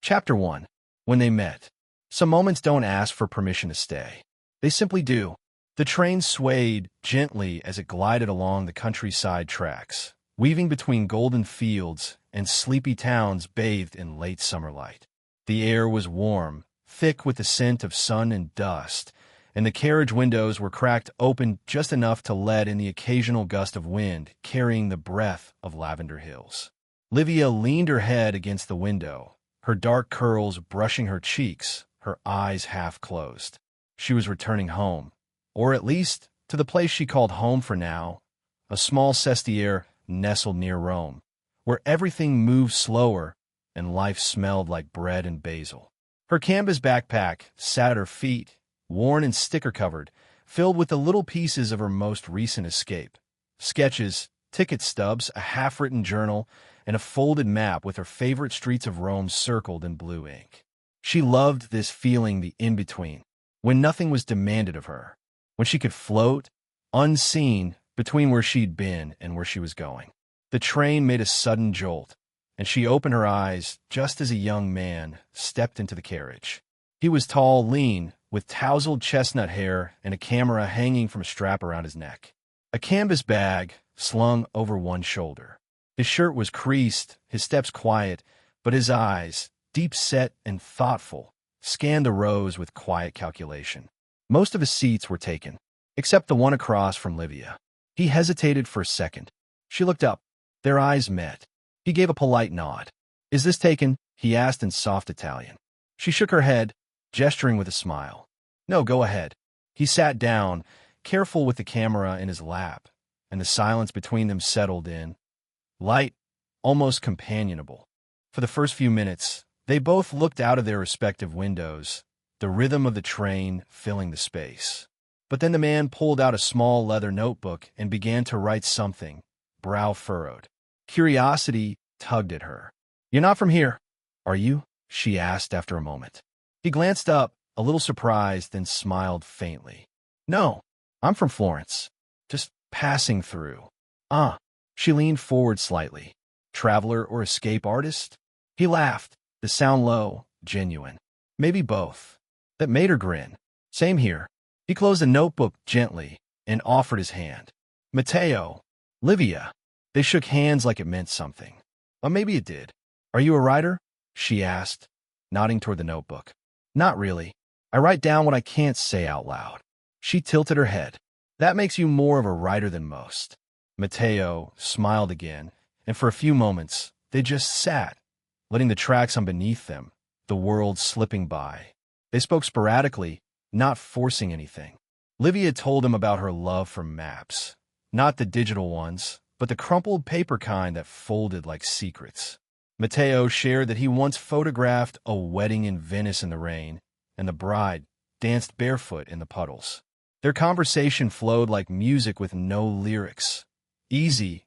Chapter 1. When they met. Some moments don't ask for permission to stay. They simply do. The train swayed gently as it glided along the countryside tracks, weaving between golden fields and sleepy towns bathed in late summer light. The air was warm, thick with the scent of sun and dust, and the carriage windows were cracked open just enough to let in the occasional gust of wind carrying the breath of lavender hills. Livia leaned her head against the window, her dark curls brushing her cheeks, her eyes half closed. She was returning home, or at least to the place she called home for now, a small sestiere nestled near Rome, where everything moved slower and life smelled like bread and basil. Her canvas backpack sat at her feet, worn and sticker-covered, filled with the little pieces of her most recent escape. Sketches, ticket stubs, a half-written journal, and a folded map with her favorite streets of Rome circled in blue ink. She loved this feeling, the in-between, when nothing was demanded of her, when she could float, unseen, between where she'd been and where she was going. The train made a sudden jolt, and she opened her eyes just as a young man stepped into the carriage. He was tall, lean, with tousled chestnut hair and a camera hanging from a strap around his neck. A canvas bag slung over one shoulder. His shirt was creased, his steps quiet, but his eyes, deep-set and thoughtful, scanned the rows with quiet calculation. Most of his seats were taken, except the one across from Livia. He hesitated for a second. She looked up. Their eyes met. He gave a polite nod. "Is this taken?" he asked in soft Italian. She shook her head, gesturing with a smile. "No, go ahead." He sat down, careful with the camera in his lap, and the silence between them settled in. Light, almost companionable. For the first few minutes, they both looked out of their respective windows, the rhythm of the train filling the space. But then the man pulled out a small leather notebook and began to write something, brow furrowed. Curiosity tugged at her. "You're not from here, are you?" she asked after a moment. He glanced up, a little surprised, then smiled faintly. "No, I'm from Florence. Just passing through." "Ah." She leaned forward slightly. "Traveler or escape artist?" He laughed, the sound low, genuine. "Maybe both." That made her grin. "Same here." He closed the notebook gently and offered his hand. "Matteo, Livia." They shook hands like it meant something. Or maybe it did. "Are you a writer?" she asked, nodding toward the notebook. "Not really. I write down what I can't say out loud." She tilted her head. "That makes you more of a writer than most." Matteo smiled again, and for a few moments, they just sat, letting the tracks on beneath them, the world slipping by. They spoke sporadically, not forcing anything. Livia told him about her love for maps. Not the digital ones, but the crumpled paper kind that folded like secrets. Matteo shared that he once photographed a wedding in Venice in the rain, and the bride danced barefoot in the puddles. Their conversation flowed like music with no lyrics. Easy,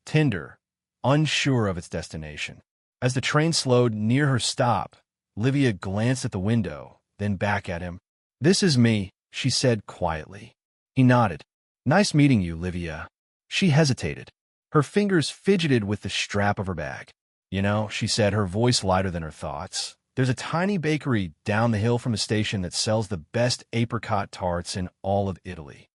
tender, unsure of its destination. As the train slowed near her stop, Livia glanced at the window, then back at him. "This is me," she said quietly. He nodded. "Nice meeting you, Livia." She hesitated. Her fingers fidgeted with the strap of her bag. "You know," she said, her voice lighter than her thoughts, "there's a tiny bakery down the hill from the station that sells the best apricot tarts in all of Italy."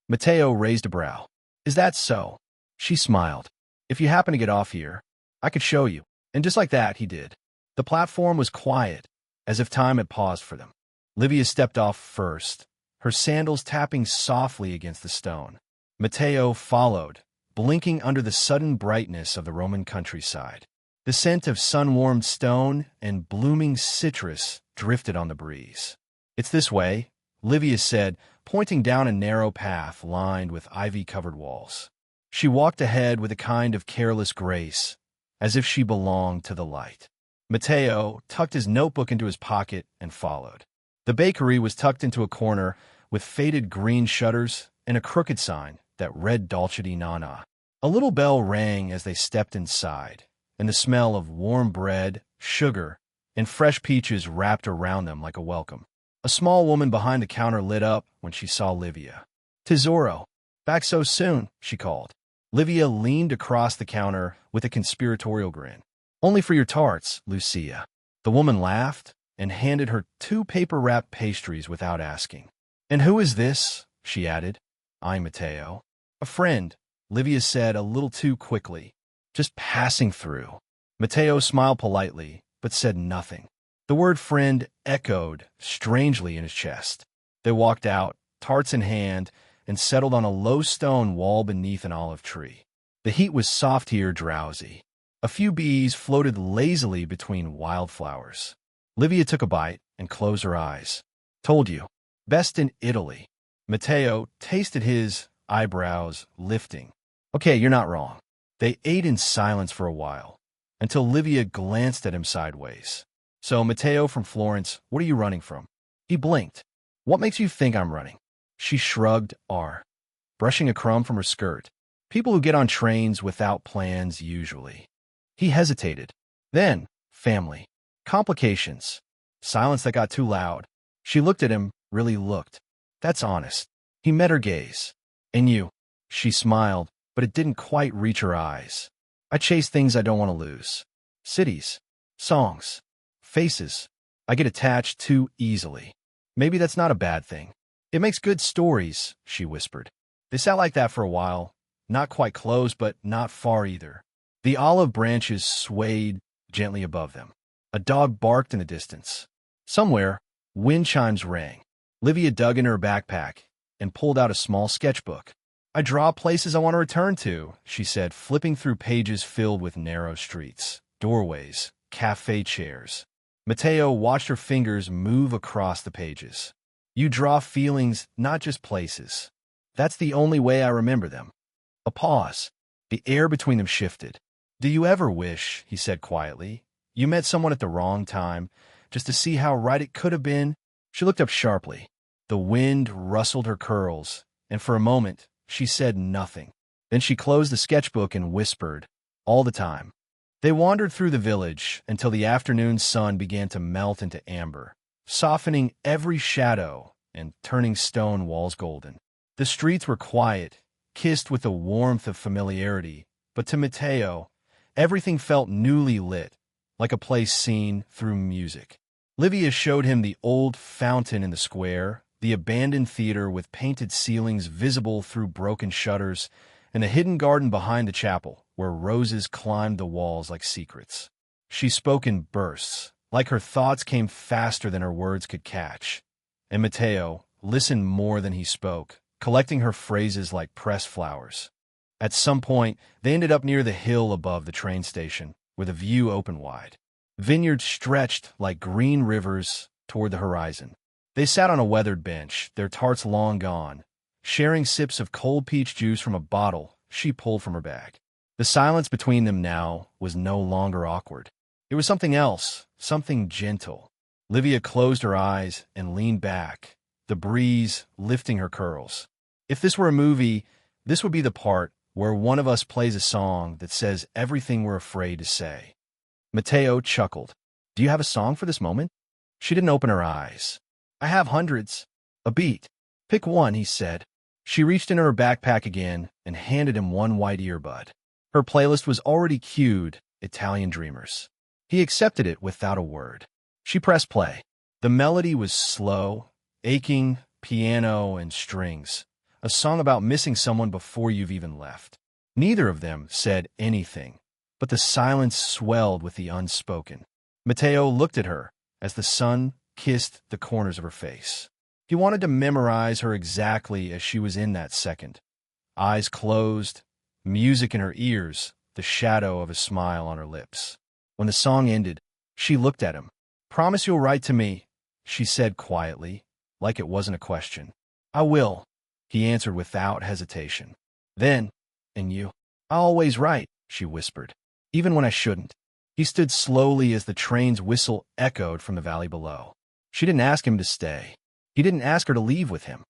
Matteo raised a brow. "Is that so?" She smiled. "If you happen to get off here, I could show you." And just like that, he did. The platform was quiet, as if time had paused for them. Livia stepped off first, her sandals tapping softly against the stone. Matteo followed, blinking under the sudden brightness of the Roman countryside. The scent of sun-warmed stone and blooming citrus drifted on the breeze. "It's this way," Livia said, pointing down a narrow path lined with ivy-covered walls. She walked ahead with a kind of careless grace, as if she belonged to the light. Matteo tucked his notebook into his pocket and followed. The bakery was tucked into a corner with faded green shutters and a crooked sign that read Dolce di Nana. A little bell rang as they stepped inside, and the smell of warm bread, sugar, and fresh peaches wrapped around them like a welcome. A small woman behind the counter lit up when she saw Livia. "Tesoro, back so soon," she called. Livia leaned across the counter with a conspiratorial grin. "Only for your tarts, Lucia." The woman laughed and handed her 2 paper-wrapped pastries without asking. "And who is this?" she added. "I'm Matteo." "A friend," Livia said a little too quickly. "Just passing through." Matteo smiled politely, but said nothing. The word friend echoed strangely in his chest. They walked out, tarts in hand, and settled on a low stone wall beneath an olive tree. The heat was soft here, drowsy. A few bees floated lazily between wildflowers. Livia took a bite and closed her eyes. "Told you. Best in Italy." Matteo tasted his, eyebrows lifting. "Okay, you're not wrong." They ate in silence for a while, until Livia glanced at him sideways. "So, Matteo from Florence, what are you running from?" He blinked. "What makes you think I'm running?" She shrugged, brushing a crumb from her skirt. "People who get on trains without plans, usually." He hesitated. Then, family. Complications. Silence that got too loud. She looked at him, really looked. "That's honest." He met her gaze. "And you?" She smiled, but it didn't quite reach her eyes. "I chase things I don't want to lose. Cities. Songs. Faces. I get attached too easily. Maybe that's not a bad thing. It makes good stories," she whispered. They sat like that for a while, not quite close, but not far either. The olive branches swayed gently above them. A dog barked in the distance. Somewhere, wind chimes rang. Livia dug in her backpack and pulled out a small sketchbook. "I draw places I want to return to," she said, flipping through pages filled with narrow streets, doorways, cafe chairs. Matteo watched her fingers move across the pages. "You draw feelings, not just places. That's the only way I remember them." A pause. The air between them shifted. "Do you ever wish," he said quietly, "you met someone at the wrong time, just to see how right it could have been?" She looked up sharply. The wind rustled her curls, and for a moment, she said nothing. Then she closed the sketchbook and whispered, "All the time." They wandered through the village until the afternoon sun began to melt into amber, softening every shadow and turning stone walls golden. The streets were quiet, kissed with the warmth of familiarity, but to Matteo, everything felt newly lit, like a place seen through music. Livia showed him the old fountain in the square, the abandoned theater with painted ceilings visible through broken shutters, and a hidden garden behind the chapel, where roses climbed the walls like secrets. She spoke in bursts, like her thoughts came faster than her words could catch. And Matteo listened more than he spoke, collecting her phrases like pressed flowers. At some point, they ended up near the hill above the train station, where the view opened wide. Vineyards stretched like green rivers toward the horizon. They sat on a weathered bench, their tarts long gone, sharing sips of cold peach juice from a bottle she pulled from her bag. The silence between them now was no longer awkward. It was something else, something gentle. Livia closed her eyes and leaned back, the breeze lifting her curls. If this were a movie, this would be the part where one of us plays a song that says everything we're afraid to say. Matteo chuckled. "Do you have a song for this moment?" She didn't open her eyes. "I have hundreds. A beat. Pick one," he said. She reached into her backpack again and handed him one white earbud. Her playlist was already cued, Italian Dreamers. He accepted it without a word. She pressed play. The melody was slow, aching, piano and strings. A song about missing someone before you've even left. Neither of them said anything, but the silence swelled with the unspoken. Matteo looked at her as the sun kissed the corners of her face. He wanted to memorize her exactly as she was in that second. Eyes closed, music in her ears, the shadow of a smile on her lips. When the song ended, she looked at him. "Promise you'll write to me," she said quietly, like it wasn't a question. "I will," he answered without hesitation. Then, "And you?" "I always write," she whispered, "even when I shouldn't." He stood slowly as the train's whistle echoed from the valley below. She didn't ask him to stay. He didn't ask her to leave with him.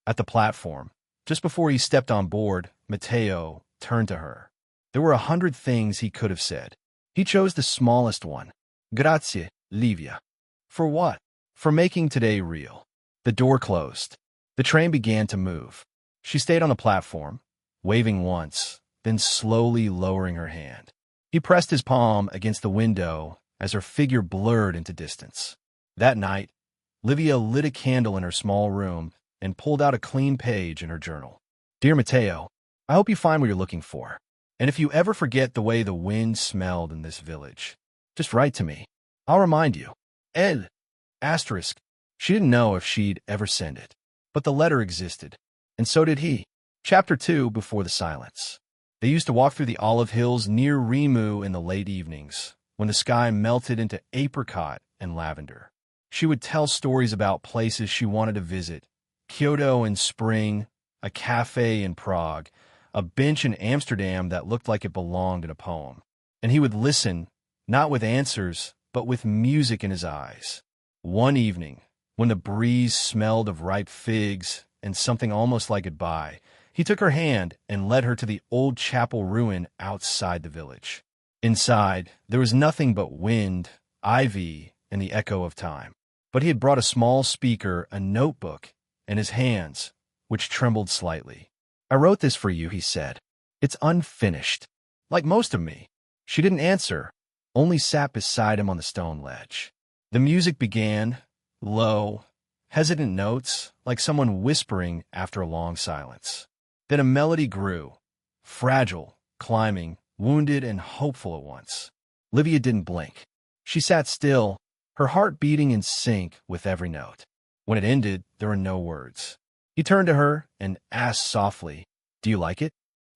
At the platform, just before he stepped on board, Matteo turned to her. There were 100 things he could have said. He chose the smallest one. "Grazie, Livia." For what? For making today real. The door closed. The train began to move. She stayed on the platform, waving once, then slowly lowering her hand. He pressed his palm against the window as her figure blurred into distance. That night, Livia lit a candle in her small room and pulled out a clean page in her journal. Dear Matteo, I hope you find what you're looking for. And if you ever forget the way the wind smelled in this village, just write to me. I'll remind you. Ed. Asterisk. She didn't know if she'd ever send it, but the letter existed, and so did he. Chapter 2, Before the Silence. They used to walk through the olive hills near Rimu in the late evenings, when the sky melted into apricot and lavender. She would tell stories about places she wanted to visit: Kyoto in spring, a cafe in Prague, a bench in Amsterdam that looked like it belonged in a poem. And he would listen, not with answers, but with music in his eyes. One evening, when the breeze smelled of ripe figs and something almost like goodbye, he took her hand and led her to the old chapel ruin outside the village. Inside, there was nothing but wind, ivy, and the echo of time. But he had brought a small speaker, a notebook, and his hands, which trembled slightly. I wrote this for you, he said. It's unfinished. Like most of me. She didn't answer, only sat beside him on the stone ledge. The music began, low, hesitant notes, like someone whispering after a long silence. Then a melody grew, fragile, climbing, wounded and hopeful at once. Livia didn't blink. She sat still, her heart beating in sync with every note. When it ended, there were no words. He turned to her and asked softly, "Do you like it?"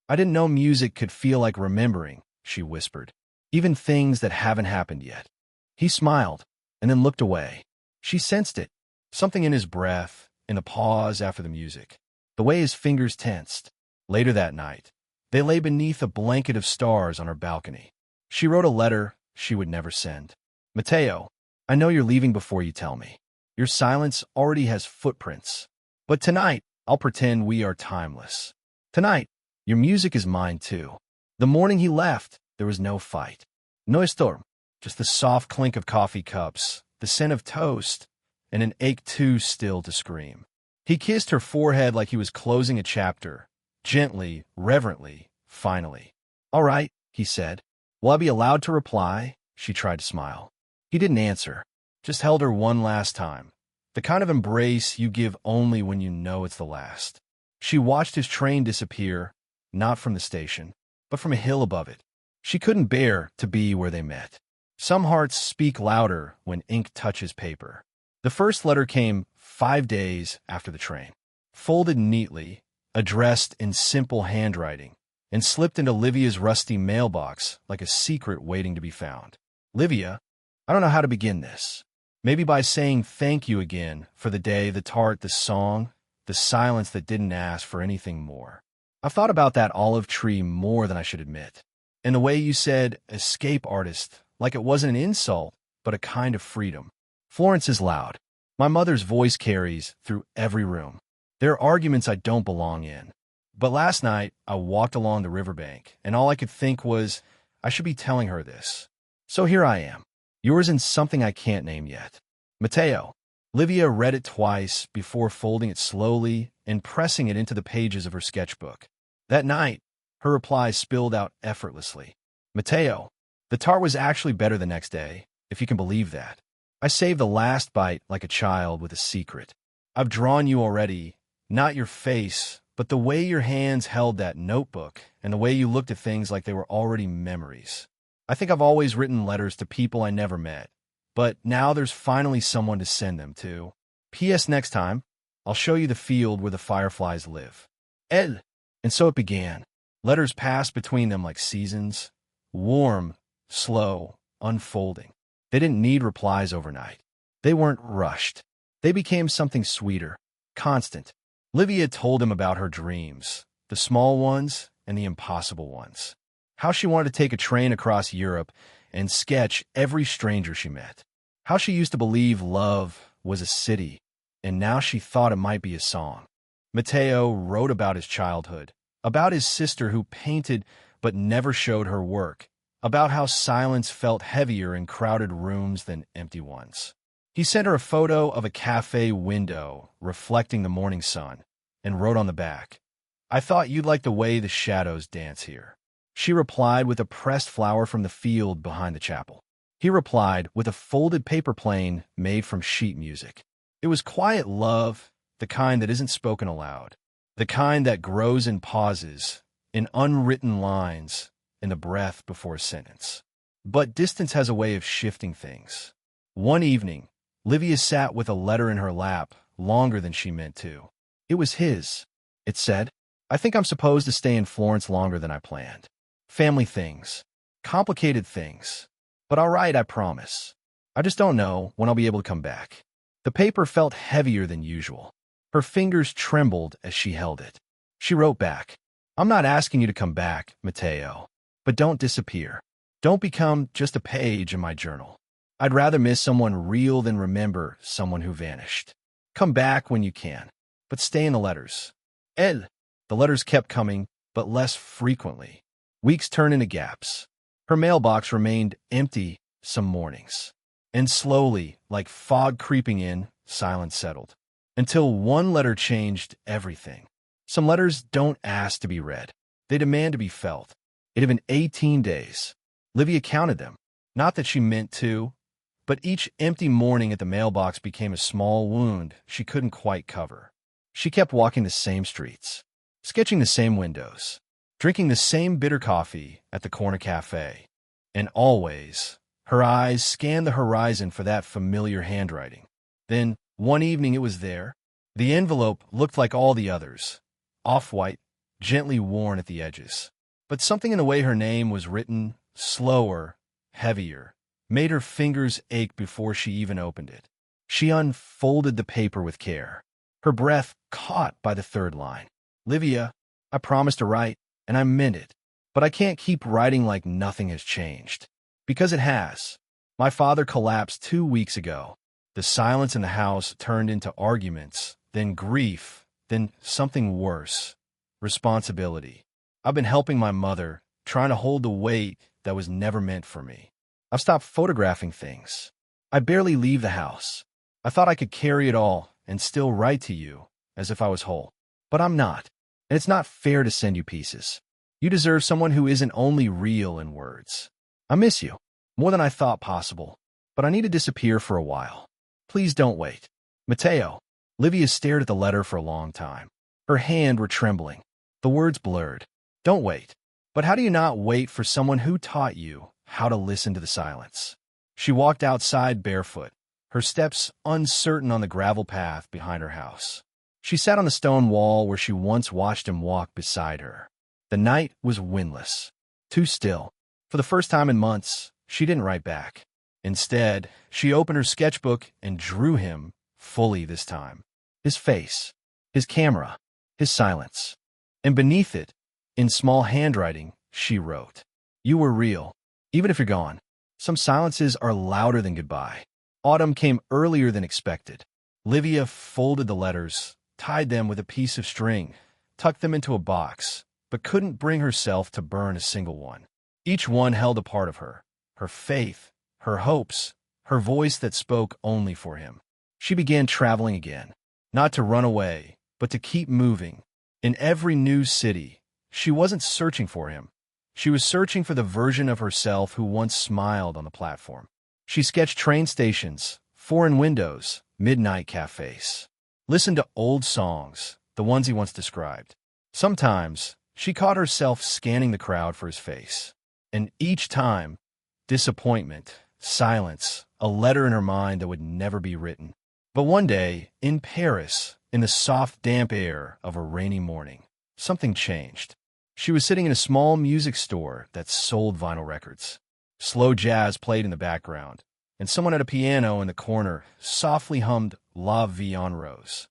"I didn't know music could feel like remembering," she whispered. "Even things that haven't happened yet." He smiled and then looked away. She sensed it, something in his breath, in the pause after the music, the way his fingers tensed. Later that night, they lay beneath a blanket of stars on her balcony. She wrote a letter she would never send. "Matteo, I know you're leaving before you tell me. Your silence already has footprints. But tonight, I'll pretend we are timeless. Tonight, your music is mine too." The morning he left, there was no fight. No storm, just the soft clink of coffee cups, the scent of toast, and an ache too still to scream. He kissed her forehead like he was closing a chapter, gently, reverently, finally. "All right," he said. "Will I be allowed to reply?" She tried to smile. He didn't answer, just held her one last time. The kind of embrace you give only when you know it's the last. She watched his train disappear, not from the station, but from a hill above it. She couldn't bear to be where they met. Some hearts speak louder when ink touches paper. The first letter came 5 days after the train, folded neatly, addressed in simple handwriting, and slipped into Livia's rusty mailbox like a secret waiting to be found. "Livia, I don't know how to begin this. Maybe by saying thank you again for the day, the tart, the song, the silence that didn't ask for anything more. I've thought about that olive tree more than I should admit. And the way you said escape artist, like it wasn't an insult, but a kind of freedom. Florence is loud. My mother's voice carries through every room. There are arguments I don't belong in. But last night, I walked along the riverbank, and all I could think was, I should be telling her this. So here I am. Yours in something I can't name yet. Matteo." Livia read it twice before folding it slowly and pressing it into the pages of her sketchbook. That night, her reply spilled out effortlessly. "Matteo, the tart was actually better the next day, if you can believe that. I saved the last bite like a child with a secret. I've drawn you already, not your face, but the way your hands held that notebook and the way you looked at things like they were already memories. I think I've always written letters to people I never met, but now there's finally someone to send them to. P.S. Next time, I'll show you the field where the fireflies live. Ed." And so it began. Letters passed between them like seasons, warm, slow, unfolding. They didn't need replies overnight. They weren't rushed. They became something sweeter, constant. Livia told him about her dreams, the small ones and the impossible ones. How she wanted to take a train across Europe and sketch every stranger she met. How she used to believe love was a city, and now she thought it might be a song. Matteo wrote about his childhood, about his sister who painted but never showed her work, about how silence felt heavier in crowded rooms than empty ones. He sent her a photo of a cafe window reflecting the morning sun and wrote on the back, "I thought you'd like the way the shadows dance here." She replied with a pressed flower from the field behind the chapel. He replied with a folded paper plane made from sheet music. It was quiet love, the kind that isn't spoken aloud, the kind that grows in pauses, in unwritten lines, in the breath before a sentence. But distance has a way of shifting things. One evening, Livia sat with a letter in her lap longer than she meant to. It was his. It said, "I think I'm supposed to stay in Florence longer than I planned. Family things. Complicated things. But I'll write, I promise. I just don't know when I'll be able to come back." The paper felt heavier than usual. Her fingers trembled as she held it. She wrote back, "I'm not asking you to come back, Matteo, but don't disappear. Don't become just a page in my journal. I'd rather miss someone real than remember someone who vanished. Come back when you can, but stay in the letters." The letters kept coming, but less frequently. Weeks turned into gaps. Her mailbox remained empty some mornings. And slowly, like fog creeping in, silence settled. Until one letter changed everything. Some letters don't ask to be read. They demand to be felt. It had been 18 days. Livia counted them. Not that she meant to, but each empty morning at the mailbox became a small wound she couldn't quite cover. She kept walking the same streets, sketching the same windows, drinking the same bitter coffee at the corner cafe. And always, her eyes scanned the horizon for that familiar handwriting. Then, one evening it was there. The envelope looked like all the others, off-white, gently worn at the edges. But something in the way her name was written, slower, heavier, made her fingers ache before she even opened it. She unfolded the paper with care, her breath caught by the third line. "Livia, I promised to write, and I meant it. But I can't keep writing like nothing has changed. Because it has. My father collapsed 2 weeks ago. The silence in the house turned into arguments, then grief, then something worse. Responsibility. I've been helping my mother, trying to hold the weight that was never meant for me. I've stopped photographing things. I barely leave the house. I thought I could carry it all and still write to you, as if I was whole. But I'm not, and it's not fair to send you pieces. You deserve someone who isn't only real in words. I miss you, more than I thought possible, but I need to disappear for a while. Please don't wait. Matteo." Livia stared at the letter for a long time. Her hands were trembling. The words blurred. Don't wait. But how do you not wait for someone who taught you how to listen to the silence? She walked outside barefoot, her steps uncertain on the gravel path behind her house. She sat on the stone wall where she once watched him walk beside her. The night was windless, too still. For the first time in months, she didn't write back. Instead, she opened her sketchbook and drew him, fully this time. His face, his camera, his silence. And beneath it, in small handwriting, she wrote, "You were real, even if you're gone. Some silences are louder than goodbye." Autumn came earlier than expected. Livia folded the letters, tied them with a piece of string, tucked them into a box, but couldn't bring herself to burn a single one. Each one held a part of her, her faith, her hopes, her voice that spoke only for him. She began traveling again, not to run away, but to keep moving. In every new city, she wasn't searching for him. She was searching for the version of herself who once smiled on the platform. She sketched train stations, foreign windows, midnight cafes. Listened to old songs, the ones he once described. Sometimes, she caught herself scanning the crowd for his face. And each time, disappointment, silence, a letter in her mind that would never be written. But one day, in Paris, in the soft, damp air of a rainy morning, something changed. She was sitting in a small music store that sold vinyl records. Slow jazz played in the background, and someone at a piano in the corner softly hummed La Vie en Rose.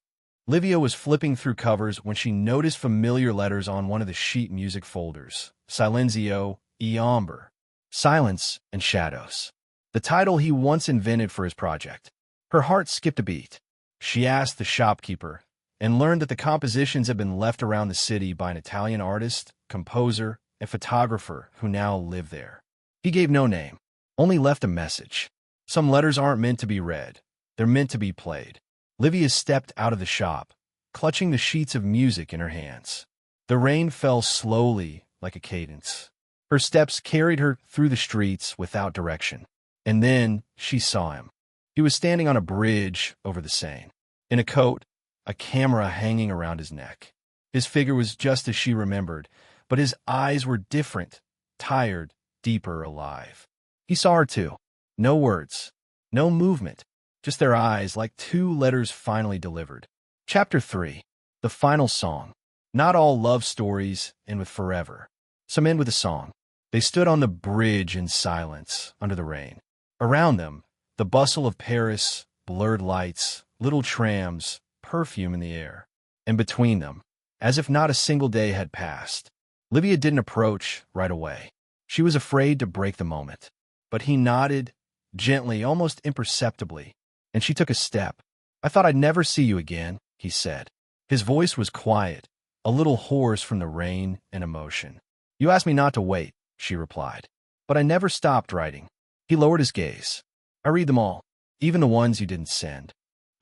Livia was flipping through covers when she noticed familiar letters on one of the sheet music folders. Silenzio e Ombre. Silence and Shadows. The title he once invented for his project. Her heart skipped a beat. She asked the shopkeeper and learned that the compositions had been left around the city by an Italian artist, composer, and photographer who now lived there. He gave no name, only left a message. Some letters aren't meant to be read. They're meant to be played. Livia stepped out of the shop, clutching the sheets of music in her hands. The rain fell slowly, like a cadence. Her steps carried her through the streets without direction. And then she saw him. He was standing on a bridge over the Seine, in a coat, a camera hanging around his neck. His figure was just as she remembered, but his eyes were different, tired, deeper, alive. He saw her too. No words, no movement, just their eyes like two letters finally delivered. Chapter 3. The Final Song. Not all love stories end with forever. Some end with a song. They stood on the bridge in silence, under the rain. Around them, the bustle of Paris, blurred lights, little trams, perfume in the air. And between them, as if not a single day had passed, Livia didn't approach right away. She was afraid to break the moment. But he nodded, gently, almost imperceptibly, and she took a step. "I thought I'd never see you again," he said. His voice was quiet, a little hoarse from the rain and emotion. "You asked me not to wait," she replied. "But I never stopped writing." He lowered his gaze. "I read them all, even the ones you didn't send."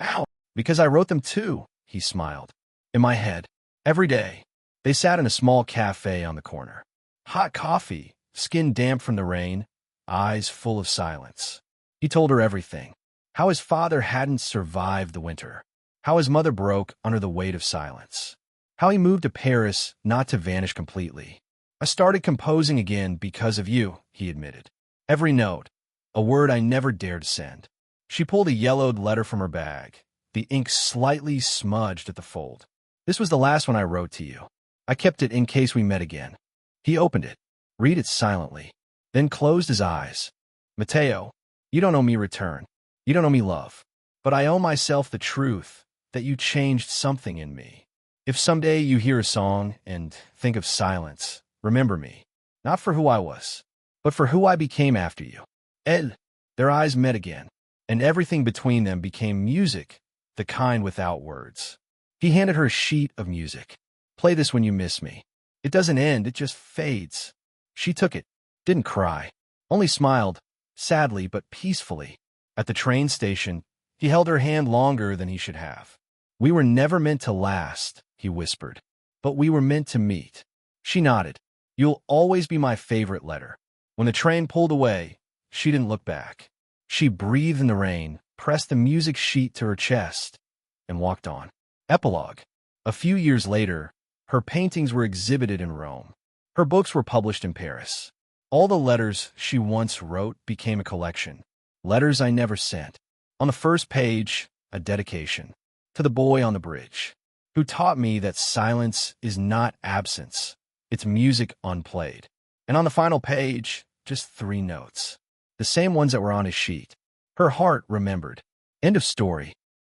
"Ow! Because I wrote them too," he smiled. "In my head. Every day." They sat in a small cafe on the corner. Hot coffee, skin damp from the rain, eyes full of silence. He told her everything. How his father hadn't survived the winter. How his mother broke under the weight of silence. How he moved to Paris not to vanish completely. "I started composing again because of you," he admitted. "Every note, a word I never dared send." She pulled a yellowed letter from her bag, the ink slightly smudged at the fold. "This was the last one I wrote to you. I kept it in case we met again." He opened it, read it silently, then closed his eyes. "Matteo, you don't owe me return. You don't owe me love. But I owe myself the truth that you changed something in me. If someday you hear a song and think of silence, remember me, not for who I was, but for who I became after you." Elle. Their eyes met again, and everything between them became music, the kind without words. He handed her a sheet of music. "Play this when you miss me. It doesn't end, it just fades." She took it, didn't cry, only smiled, sadly but peacefully. At the train station, he held her hand longer than he should have. "We were never meant to last," he whispered, "but we were meant to meet." She nodded. "You'll always be my favorite letter." When the train pulled away, she didn't look back. She breathed in the rain, pressed the music sheet to her chest, and walked on. Epilogue. A few years later, her paintings were exhibited in Rome. Her books were published in Paris. All the letters she once wrote became a collection. Letters I Never Sent. On the first page, a dedication to the boy on the bridge, who taught me that silence is not absence, it's music unplayed. And on the final page, just 3 notes, the same ones that were on his sheet. Her heart remembered. End of story.